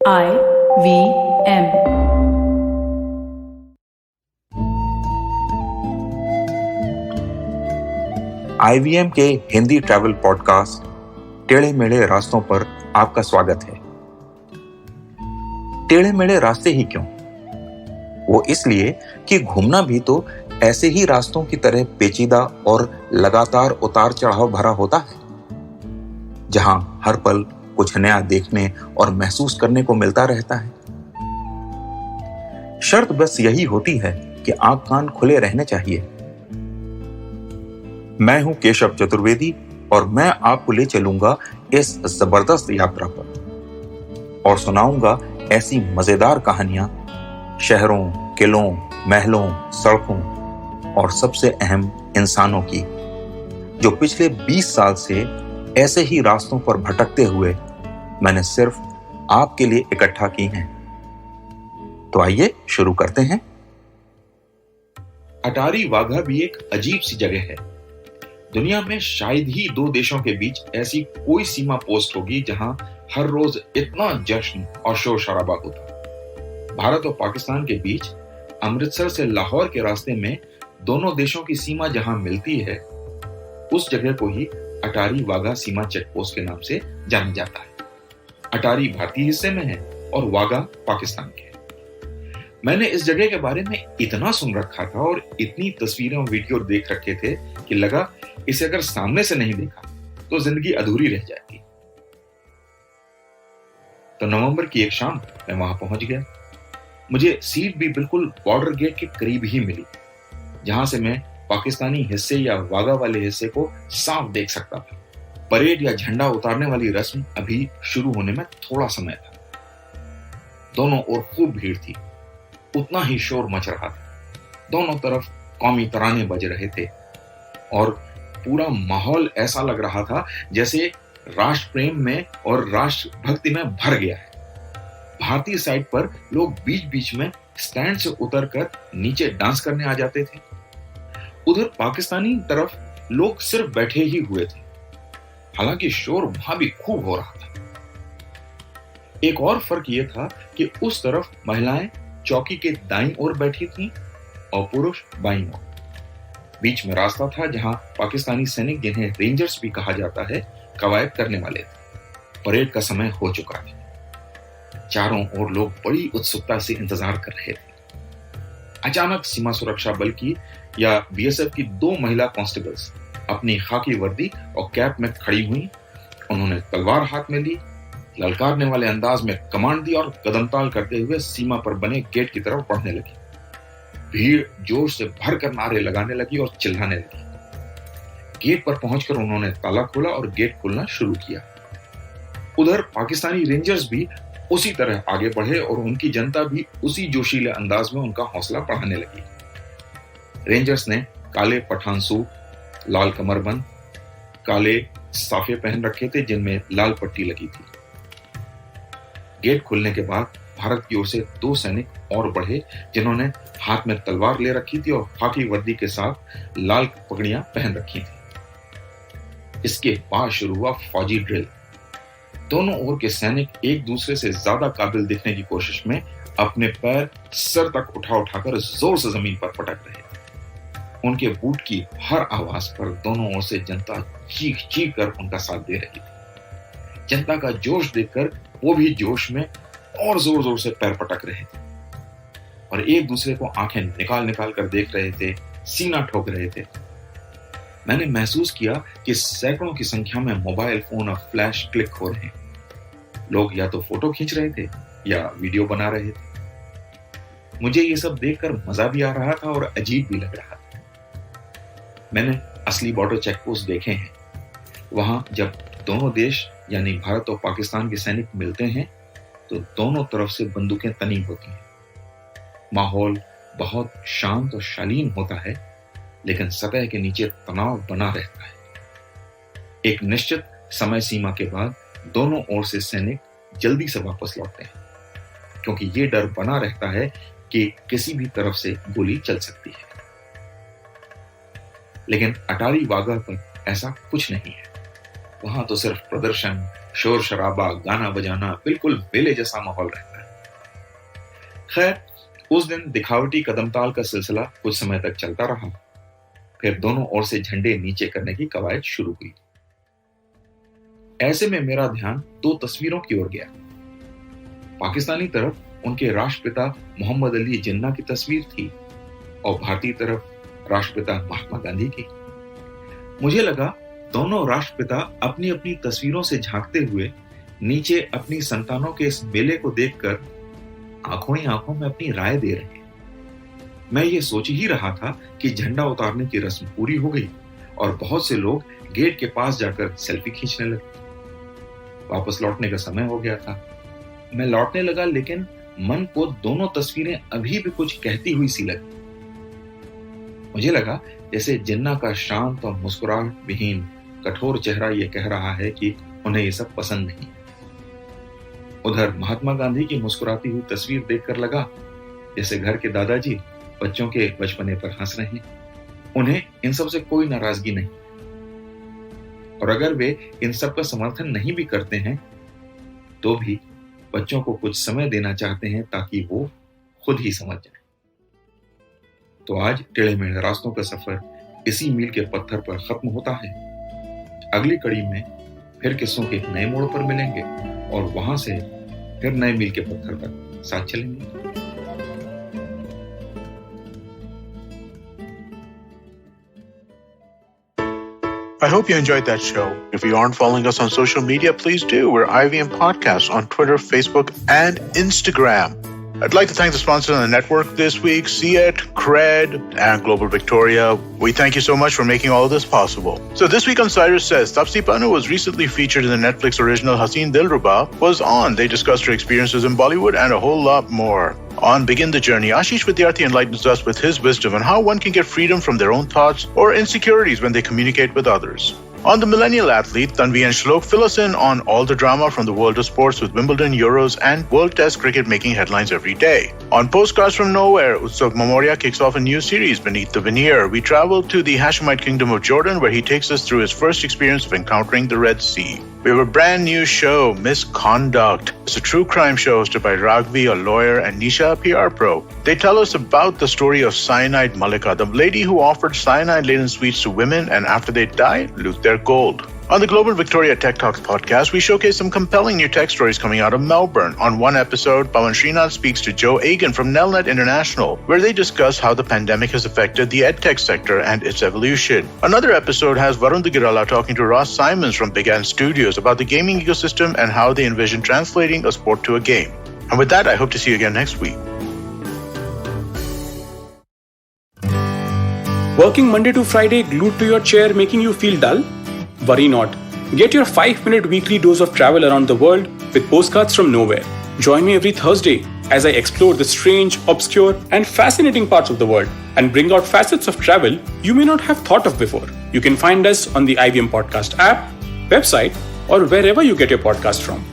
IVM। IVM के Hindi travel podcast टेढ़े मेढ़े रास्तों पर आपका स्वागत है। टेढ़े मेढ़े रास्ते ही क्यों? वो इसलिए कि घूमना भी तो ऐसे ही रास्तों की तरह पेचीदा और लगातार उतार चढ़ाव भरा होता है, जहां हर पल कुछ नया देखने और महसूस करने को मिलता रहता है। शर्त बस यही होती है कि आंख कान खुले रहने चाहिए। मैं हूं केशव चतुर्वेदी और मैं आपको ले चलूंगा इस जबरदस्त यात्रा पर और सुनाऊंगा ऐसी मजेदार कहानियां शहरों, किलों, महलों, सड़कों और सबसे अहम इंसानों की, जो पिछले 20 साल से ऐसे ही रास्तों पर भटकते हुए मैंने सिर्फ आपके लिए इकट्ठा की हैं। तो आइए शुरू करते हैं। अटारी वाघा भी एक अजीब सी जगह है। दुनिया में शायद ही दो देशों के बीच ऐसी कोई सीमा पोस्ट होगी जहां हर रोज इतना जश्न और शोर शराबा होता। भारत और पाकिस्तान के बीच अमृतसर से लाहौर के रास्ते में दोनों देशों की सीमा जहां मिलती है, उस जगह को ही अटारी वाघा सीमा चेक पोस्ट के नाम से जाना जाता है। अटारी भारतीय हिस्से में है और वाघा पाकिस्तान के है। मैंने इस जगह के बारे में इतना सुन रखा था और इतनी तस्वीरें और वीडियो देख रखे थे कि लगा इसे अगर सामने से नहीं देखा तो जिंदगी अधूरी रह जाएगी। तो नवंबर की एक शाम मैं वहां पहुंच गया। मुझे सीट भी बिल्कुल बॉर्डर गेट के करीब ही मिली, जहां से मैं पाकिस्तानी हिस्से या वाघा वाले हिस्से को साफ देख सकता था। परेड या झंडा उतारने वाली रस्म अभी शुरू होने में थोड़ा समय था। दोनों ओर खूब भीड़ थी, उतना ही शोर मच रहा था। दोनों तरफ कौमी तराने बज रहे थे और पूरा माहौल ऐसा लग रहा था जैसे राष्ट्र प्रेम में और राष्ट्र भक्ति में भर गया है। भारतीय साइड पर लोग बीच बीच में स्टैंड से उतरकर नीचे डांस करने आ जाते थे। उधर पाकिस्तानी तरफ लोग सिर्फ बैठे ही हुए थे, हालांकि शोर वहां भी खूब हो रहा था। एक और फर्क यह था कि उस तरफ महिलाएं चौकी के दाईं ओर बैठी थीं और पुरुष बाईं ओर। बीच में रास्ता था जहां पाकिस्तानी सैनिक, जिन्हें रेंजर्स भी कहा जाता है, कवायद करने वाले थे। परेड का समय हो चुका था। चारों ओर लोग बड़ी उत्सुकता से इंतजार कर रहे थे। अचानक सीमा सुरक्षा बल की या बीएसएफ की 2 महिला कांस्टेबल्स अपनी खाकी वर्दी और कैप में खड़ी हुई। उन्होंने तलवार हाथ में ली, ललकारने वाले अंदाज में कमांड दी और कदमताल करते हुए सीमा पर बने गेट की तरफ बढ़ने लगी। भीड़ जोर से भरकर नारे लगाने लगी और चिल्लाने लगी। गेट पर पहुंचकर उन्होंने ताला खोला और गेट खोलना शुरू किया। उधर पाकिस्तानी रेंजर्स भी उसी तरह आगे बढ़े और उनकी जनता भी उसी जोशीले अंदाज में उनका हौसला बढ़ाने लगी। रेंजर्स ने काले पठान सूट, लाल कमरबंद, काले साफे पहन रखे थे जिनमें लाल पट्टी लगी थी। गेट खुलने के बाद भारत की ओर से 2 सैनिक और बढ़े, जिन्होंने हाथ में तलवार ले रखी थी और खाकी वर्दी के साथ लाल पगड़ियां पहन रखी थी। इसके बाद शुरू हुआ फौजी ड्रिल। दोनों ओर के सैनिक एक दूसरे से ज्यादा काबिल दिखने की कोशिश में अपने पैर सर तक उठा उठाकर जोर से जमीन पर पटक रहे थे। उनके बूट की हर आवाज पर दोनों ओर से जनता चीख चीख कर उनका साथ दे रही थी। जनता का जोश देखकर वो भी जोश में और जोर जोर से पैर पटक रहे थे और एक दूसरे को आंखें निकाल निकाल कर देख रहे थे, सीना ठोक रहे थे। मैंने महसूस किया कि सैकड़ों की संख्या में मोबाइल फोन और फ्लैश क्लिक हो रहे हैं। लोग या तो फोटो खींच रहे थे या वीडियो बना रहे थे। मुझे ये सब देखकर मजा भी आ रहा था और अजीब भी लग रहा था। मैंने असली बॉर्डर चेक पोस्ट देखे हैं। वहां जब दोनों देश यानी भारत और पाकिस्तान के सैनिक मिलते हैं तो दोनों तरफ से बंदूकें तनी होती हैं। माहौल बहुत शांत और शालीन होता है, लेकिन सतह के नीचे तनाव बना रहता है। एक निश्चित समय सीमा के बाद दोनों ओर से सैनिक जल्दी से वापस लौटते हैं, क्योंकि ये डर बना रहता है कि किसी भी तरफ से गोली चल सकती है। लेकिन अटारी वाघा पर ऐसा कुछ नहीं है। वहां तो सिर्फ प्रदर्शन, शोर शराबा, गाना बजाना, बिल्कुल मेले जैसा माहौल रहता है। खैर, उस दिन दिखावटी कदमताल का सिलसिला कुछ समय तक चलता रहा। फिर दोनों ओर से झंडे नीचे करने की कवायद शुरू हुई। ऐसे में मेरा ध्यान दो तस्वीरों की ओर गया। पाकिस्तानी तरफ उनके राष्ट्रपिता मोहम्मद अली जिन्ना की तस्वीर थी और भारतीय तरफ राष्ट्रपिता महात्मा गांधी की। मुझे लगा दोनों राष्ट्रपिता अपनी अपनी तस्वीरों से झांकते हुए नीचे अपनी संतानों के इस मेले को देखकर आंखों ही आंखों में अपनी राय दे रहे हैं। मैं ये सोच ही रहा था कि झंडा उतारने की रस्म पूरी हो गई और बहुत से लोग गेट के पास जाकर सेल्फी खींचने लगे। वापस लौटने का समय हो गया था। मैं लौटने लगा, लेकिन मन को दोनों तस्वीरें अभी भी कुछ कहती हुई सी लगी। मुझे लगा जैसे जिन्ना का शांत और मुस्कुराहट विहीन कठोर चेहरा ये कह रहा है कि उन्हें ये सब पसंद नहीं। उधर महात्मा गांधी की मुस्कुराती हुई तस्वीर देखकर लगा जैसे घर के दादाजी बच्चों के बचपने पर हंस रहे हैं। उन्हें इन सब से कोई नाराजगी नहीं, और अगर वे इन सब का समर्थन नहीं भी करते हैं तो भी बच्चों को कुछ समय देना चाहते हैं ताकि वो खुद ही समझ जाए। तो आज टेढ़े मेढ़े रास्तों का सफर इसी मील के पत्थर पर खत्म होता है। अगली कड़ी में फिर किस्सों के एक नए मोड़ पर मिलेंगे और वहां से फिर नए मील के पत्थर पर साथ चलेंगे। I hope you enjoyed that show. If you aren't following us on social media, please do. We're IVM Podcasts on Twitter, Facebook, and Instagram. I'd like to thank the sponsors on the network this week, CET, Cred, and Global Victoria. We thank you so much for making all of this possible. So this week on Cyrus Says, Tapsi Pannu was recently featured in the Netflix original Haseen Dilruba was on. They discussed her experiences in Bollywood and a whole lot more. On Begin the Journey, Ashish Vidyarthi enlightens us with his wisdom on how one can get freedom from their own thoughts or insecurities when they communicate with others. On The Millennial Athlete, Tanvi and Shlok fill us in on all the drama from the world of sports with Wimbledon, Euros, and World Test cricket making headlines every day. On Postcards from Nowhere, Utsav Momoria kicks off a new series, Beneath the Veneer. We travel to the Hashemite Kingdom of Jordan, where he takes us through his first experience of encountering the Red Sea. We have a brand new show, Misconduct. It's a true crime show hosted by Raghvi, a lawyer, and Nisha, a PR pro. They tell us about the story of Cyanide Malika, the lady who offered cyanide-laden sweets to women and after they die, loot their gold. On the Global Victoria Tech Talks podcast, we showcase some compelling new tech stories coming out of Melbourne. On one episode, Pawan Srinath speaks to Joe Agan from Nelnet International, where they discuss how the pandemic has affected the edtech sector and its evolution. Another episode has Varun Digirala talking to Ross Simons from Big Ant Studios about the gaming ecosystem and how they envision translating a sport to a game. And with that, I hope to see you again next week. Working Monday to Friday glued to your chair making you feel dull? Worry not. Get your 5-minute weekly dose of travel around the world with Postcards from Nowhere. Join me every Thursday as I explore the strange, obscure, and fascinating parts of the world and bring out facets of travel you may not have thought of before. You can find us on the IVM Podcast app, website, or wherever you get your podcast from.